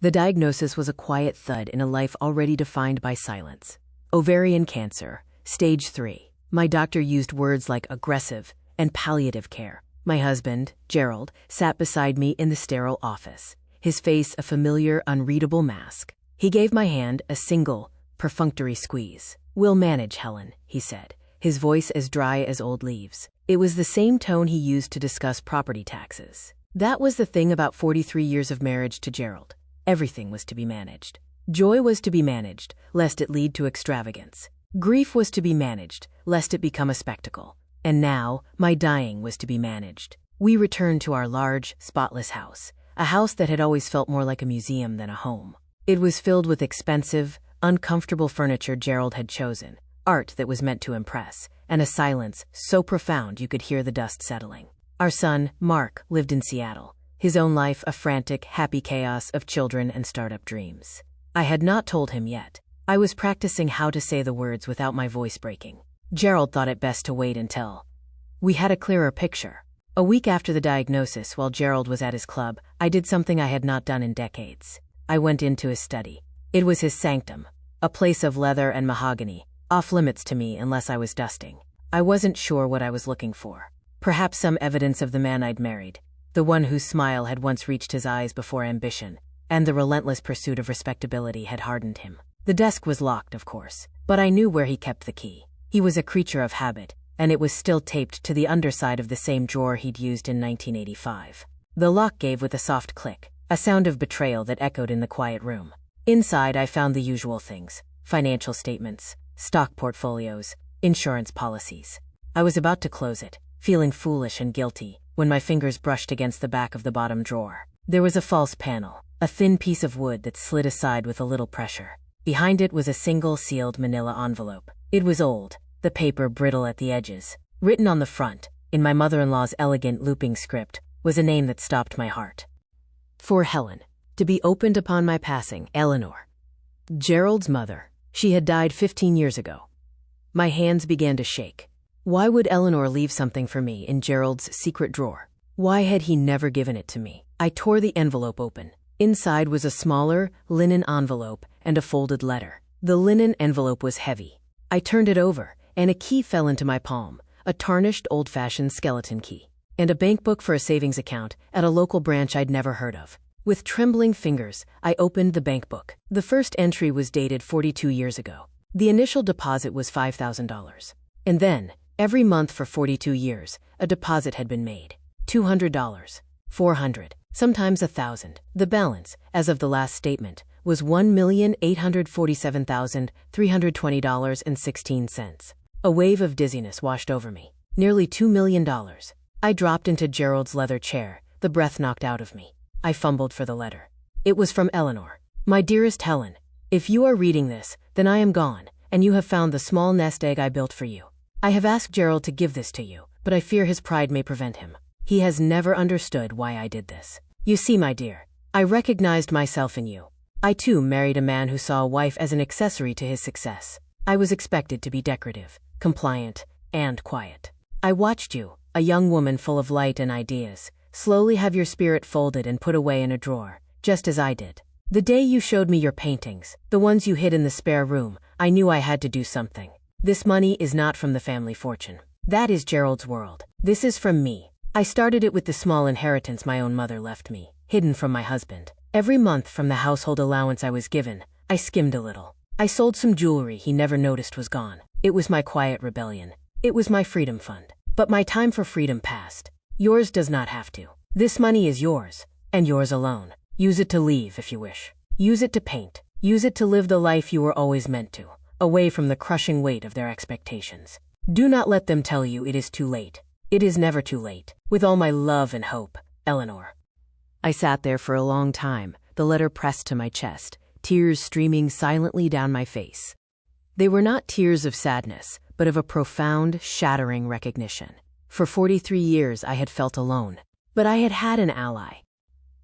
The diagnosis was a quiet thud in a life already defined by silence. Ovarian cancer, stage 3. My doctor used words like aggressive and palliative care. My husband, Gerald, sat beside me in the sterile office, his face a familiar, unreadable mask. He gave my hand a single, perfunctory squeeze. "We'll manage, Helen," he said, his voice as dry as old leaves. It was the same tone he used to discuss property taxes. That was the thing about 43 years of marriage to Gerald. Everything was to be managed. Joy was to be managed, lest it lead to extravagance. Grief was to be managed, lest it become a spectacle. And now, my dying was to be managed. We returned to our large, spotless house, a house that had always felt more like a museum than a home. It was filled with expensive, uncomfortable furniture Gerald had chosen, art that was meant to impress, and a silence so profound you could hear the dust settling. Our son, Mark, lived in Seattle, his own life a frantic, happy chaos of children and startup dreams. I had not told him yet. I was practicing how to say the words without my voice breaking. Gerald thought it best to wait until we had a clearer picture. A week after the diagnosis, while Gerald was at his club, I did something I had not done in decades. I went into his study. It was his sanctum, a place of leather and mahogany, off limits to me unless I was dusting. I wasn't sure what I was looking for. Perhaps some evidence of the man I'd married, the one whose smile had once reached his eyes before ambition, and the relentless pursuit of respectability had hardened him. The desk was locked, of course, but I knew where he kept the key. He was a creature of habit, and it was still taped to the underside of the same drawer he'd used in 1985. The lock gave with a soft click, a sound of betrayal that echoed in the quiet room. Inside, I found the usual things: financial statements, stock portfolios, insurance policies. I was about to close it, feeling foolish and guilty, when my fingers brushed against the back of the bottom drawer. There was a false panel, a thin piece of wood that slid aside with a little pressure. Behind it was a single sealed manila envelope. It was old, the paper brittle at the edges. Written on the front, in my mother-in-law's elegant looping script, was a name that stopped my heart. For Helen, to be opened upon my passing, Eleanor. Gerald's mother. She had died 15 years ago. My hands began to shake. Why would Eleanor leave something for me in Gerald's secret drawer? Why had he never given it to me? I tore the envelope open. Inside was a smaller, linen envelope and a folded letter. The linen envelope was heavy. I turned it over, and a key fell into my palm, a tarnished, old-fashioned skeleton key, and a bank book for a savings account at a local branch I'd never heard of. With trembling fingers, I opened the bank book. The first entry was dated 42 years ago. The initial deposit was $5,000. And then, every month for 42 years, a deposit had been made. $200, $400, sometimes $1,000. The balance, as of the last statement, was $1,847,320.16. A wave of dizziness washed over me. Nearly $2 million. I dropped into Gerald's leather chair, the breath knocked out of me. I fumbled for the letter. It was from Eleanor. My dearest Helen, if you are reading this, then I am gone, and you have found the small nest egg I built for you. I have asked Gerald to give this to you, but I fear his pride may prevent him. He has never understood why I did this. You see, my dear, I recognized myself in you. I too married a man who saw a wife as an accessory to his success. I was expected to be decorative, compliant, and quiet. I watched you, a young woman full of light and ideas, slowly have your spirit folded and put away in a drawer, just as I did. The day you showed me your paintings, the ones you hid in the spare room, I knew I had to do something. This money is not from the family fortune. That is Gerald's world. This is from me. I started it with the small inheritance my own mother left me, hidden from my husband. Every month from the household allowance I was given, I skimmed a little. I sold some jewelry he never noticed was gone. It was my quiet rebellion. It was my freedom fund. But my time for freedom passed. Yours does not have to. This money is yours, and yours alone. Use it to leave if you wish. Use it to paint. Use it to live the life you were always meant to, away from the crushing weight of their expectations. Do not let them tell you it is too late. It is never too late. With all my love and hope, Eleanor. I sat there for a long time, the letter pressed to my chest, tears streaming silently down my face. They were not tears of sadness, but of a profound, shattering recognition. For 43 years I had felt alone, but I had had an ally.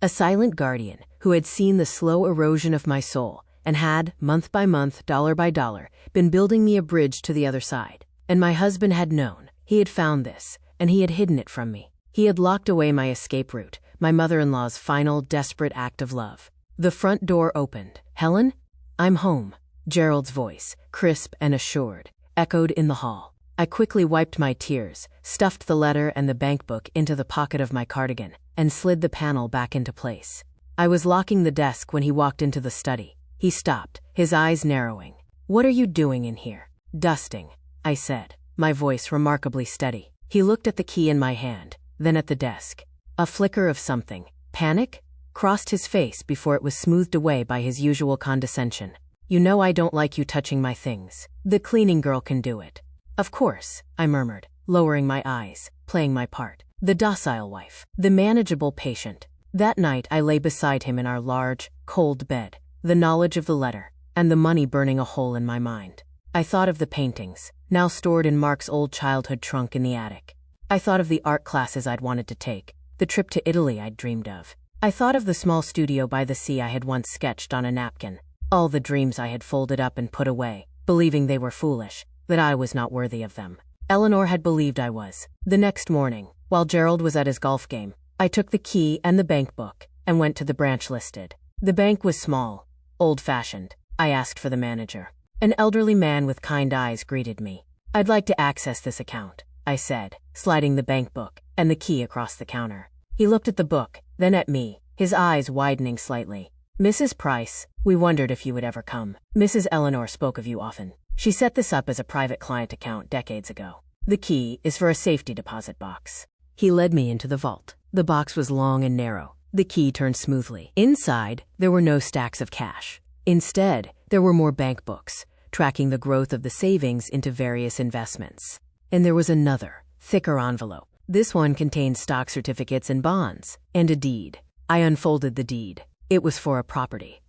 A silent guardian who had seen the slow erosion of my soul and had, month by month, dollar by dollar, been building me a bridge to the other side. And my husband had known. He had found this, and he had hidden it from me. He had locked away my escape route, my mother-in-law's final, desperate act of love. The front door opened. "Helen? I'm home." Gerald's voice, crisp and assured, echoed in the hall. I quickly wiped my tears, stuffed the letter and the bankbook into the pocket of my cardigan, and slid the panel back into place. I was locking the desk when he walked into the study. He stopped, his eyes narrowing. "What are you doing in here?" "Dusting," I said, my voice remarkably steady. He looked at the key in my hand, then at the desk. A flicker of something, panic, crossed his face before it was smoothed away by his usual condescension. "You know I don't like you touching my things. The cleaning girl can do it." "Of course," I murmured, lowering my eyes, playing my part. The docile wife, the manageable patient. That night I lay beside him in our large, cold bed, the knowledge of the letter, and the money burning a hole in my mind. I thought of the paintings, now stored in Mark's old childhood trunk in the attic. I thought of the art classes I'd wanted to take, the trip to Italy I'd dreamed of. I thought of the small studio by the sea I had once sketched on a napkin, all the dreams I had folded up and put away, believing they were foolish, that I was not worthy of them. Eleanor had believed I was. The next morning, while Gerald was at his golf game, I took the key and the bank book and went to the branch listed. The bank was small, old-fashioned. I asked for the manager. An elderly man with kind eyes greeted me. "I'd like to access this account," I said, sliding the bank book and the key across the counter. He looked at the book, then at me, his eyes widening slightly. "Mrs. Price, we wondered if you would ever come. Mrs. Eleanor spoke of you often. She set this up as a private client account decades ago. The key is for a safety deposit box." He led me into the vault. The box was long and narrow. The key turned smoothly. Inside, there were no stacks of cash. Instead, there were more bank books, tracking the growth of the savings into various investments. And there was another, thicker envelope. This one contained stock certificates and bonds, and a deed. I unfolded the deed. It was for a property.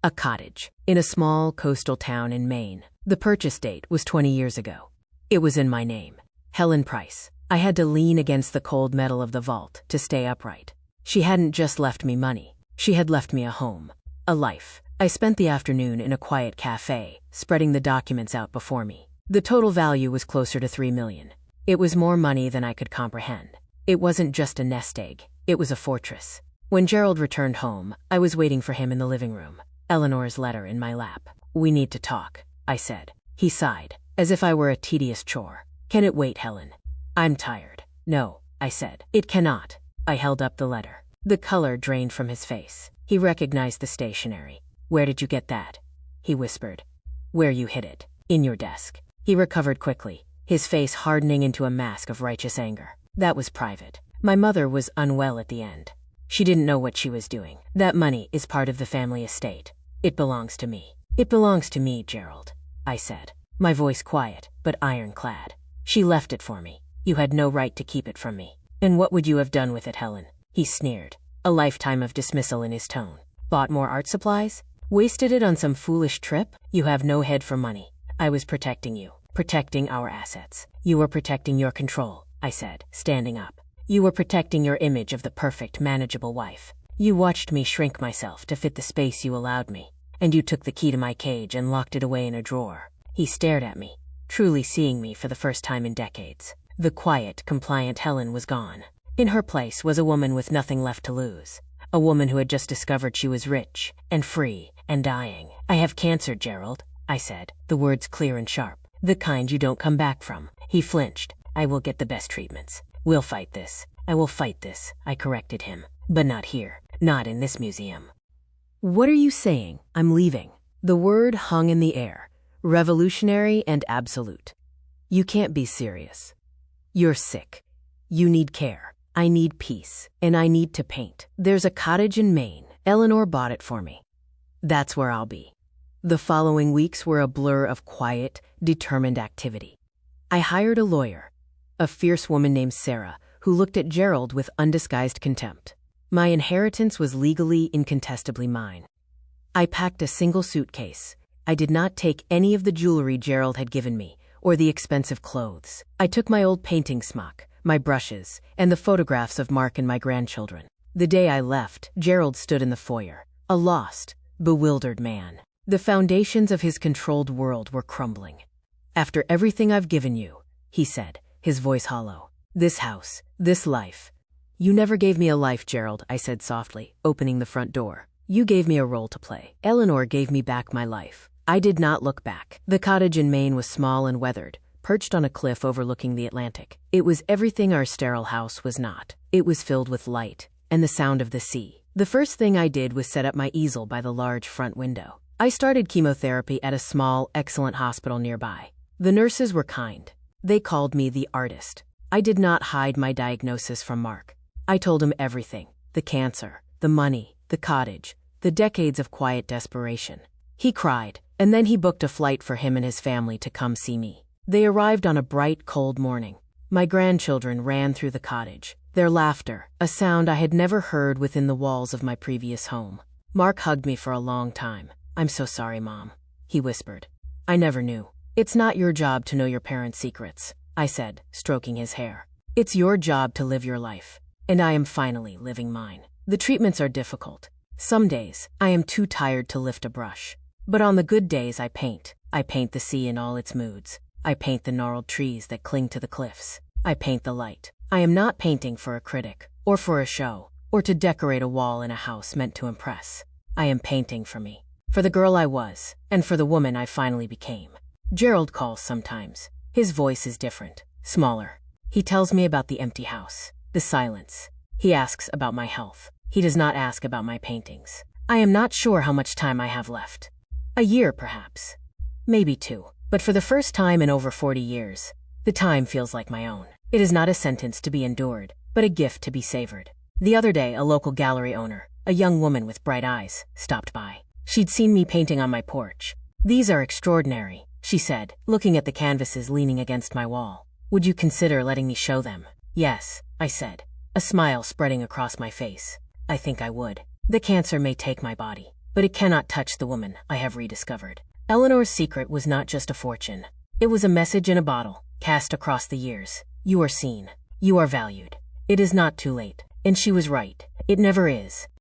A cottage, in a small coastal town in Maine. The purchase date was 20 years ago. It was in my name, Helen Price. I had to lean against the cold metal of the vault to stay upright. She hadn't just left me money. She had left me a home, a life. I spent the afternoon in a quiet cafe, spreading the documents out before me. The total value was closer to $3 million. It was more money than I could comprehend. It wasn't just a nest egg. It was a fortress. When Gerald returned home, I was waiting for him in the living room, Eleanor's letter in my lap. "We need to talk," I said. He sighed, as if I were a tedious chore. "Can it wait, Helen? I'm tired." "No," I said. "It cannot." I held up the letter. The color drained from his face. He recognized the stationery. "Where did you get that?" he whispered. "Where you hid it. In your desk." He recovered quickly, his face hardening into a mask of righteous anger. "That was private. My mother was unwell at the end. She didn't know what she was doing. That money is part of the family estate. It belongs to me." "It belongs to me, Gerald," I said, my voice quiet but ironclad. "She left it for me. You had no right to keep it from me." "And what would you have done with it, Helen?" he sneered, a lifetime of dismissal in his tone. "Bought more art supplies? Wasted it on some foolish trip? You have no head for money. I was protecting you, protecting our assets. You were protecting your control," I said, standing up. "You were protecting your image of the perfect, manageable wife. You watched me shrink myself to fit the space you allowed me, and you took the key to my cage and locked it away in a drawer." He stared at me, truly seeing me for the first time in decades. The quiet, compliant Helen was gone. In her place was a woman with nothing left to lose. A woman who had just discovered she was rich, and free, and dying. "I have cancer, Gerald," I said, the words clear and sharp. "The kind you don't come back from." He flinched. "I will get the best treatments. We'll fight this. I will fight this," I corrected him. "But not here. Not in this museum." "What are you saying? I'm leaving." The word hung in the air, revolutionary and absolute. "You can't be serious. You're sick. You need care. I need peace. And I need to paint. There's a cottage in Maine. Eleanor bought it for me. That's where I'll be." The following weeks were a blur of quiet, determined activity. I hired a lawyer, a fierce woman named Sarah, who looked at Gerald with undisguised contempt. My inheritance was legally, incontestably mine. I packed a single suitcase. I did not take any of the jewelry Gerald had given me, or the expensive clothes. I took my old painting smock, my brushes, and the photographs of Mark and my grandchildren. The day I left, Gerald stood in the foyer, a lost, bewildered man. The foundations of his controlled world were crumbling. "After everything I've given you," he said, his voice hollow. "This house, this life." "You never gave me a life, Gerald," I said softly, opening the front door. You gave me a role to play. Eleanor gave me back my life. I did not look back. The cottage in Maine was small and weathered, perched on a cliff overlooking the Atlantic. It was everything our sterile house was not. It was filled with light and the sound of the sea. The first thing I did was set up my easel by the large front window. I started chemotherapy at a small, excellent hospital nearby. The nurses were kind. They called me the artist. I did not hide my diagnosis from Mark. I told him everything: the cancer, the money, the cottage, the decades of quiet desperation. He cried, and then he booked a flight for him and his family to come see me. They arrived on a bright, cold morning. My grandchildren ran through the cottage, their laughter, a sound I had never heard within the walls of my previous home. Mark hugged me for a long time. "I'm so sorry, Mom," he whispered. "I never knew." "It's not your job to know your parents' secrets," I said, stroking his hair. "It's your job to live your life. And I am finally living mine. The treatments are difficult. Some days, I am too tired to lift a brush. But on the good days, I paint. I paint the sea in all its moods. I paint the gnarled trees that cling to the cliffs. I paint the light. I am not painting for a critic, or for a show, or to decorate a wall in a house meant to impress. I am painting for me, for the girl I was, and for the woman I finally became. Gerald calls sometimes. His voice is different, smaller. He tells me about the empty house, the silence. He asks about my health. He does not ask about my paintings. I am not sure how much time I have left. A year, perhaps. Maybe 2. But for the first time in over 40 years, the time feels like my own. It is not a sentence to be endured, but a gift to be savored. The other day, a local gallery owner, a young woman with bright eyes, stopped by. She'd seen me painting on my porch. "These are extraordinary," she said, looking at the canvases leaning against my wall. "Would you consider letting me show them?" "Yes," I said, a smile spreading across my face. "I think I would. The cancer may take my body, but it cannot touch the woman I have rediscovered." Eleanor's secret was not just a fortune. It was a message in a bottle, cast across the years. You are seen. You are valued. It is not too late. And she was right. It never is.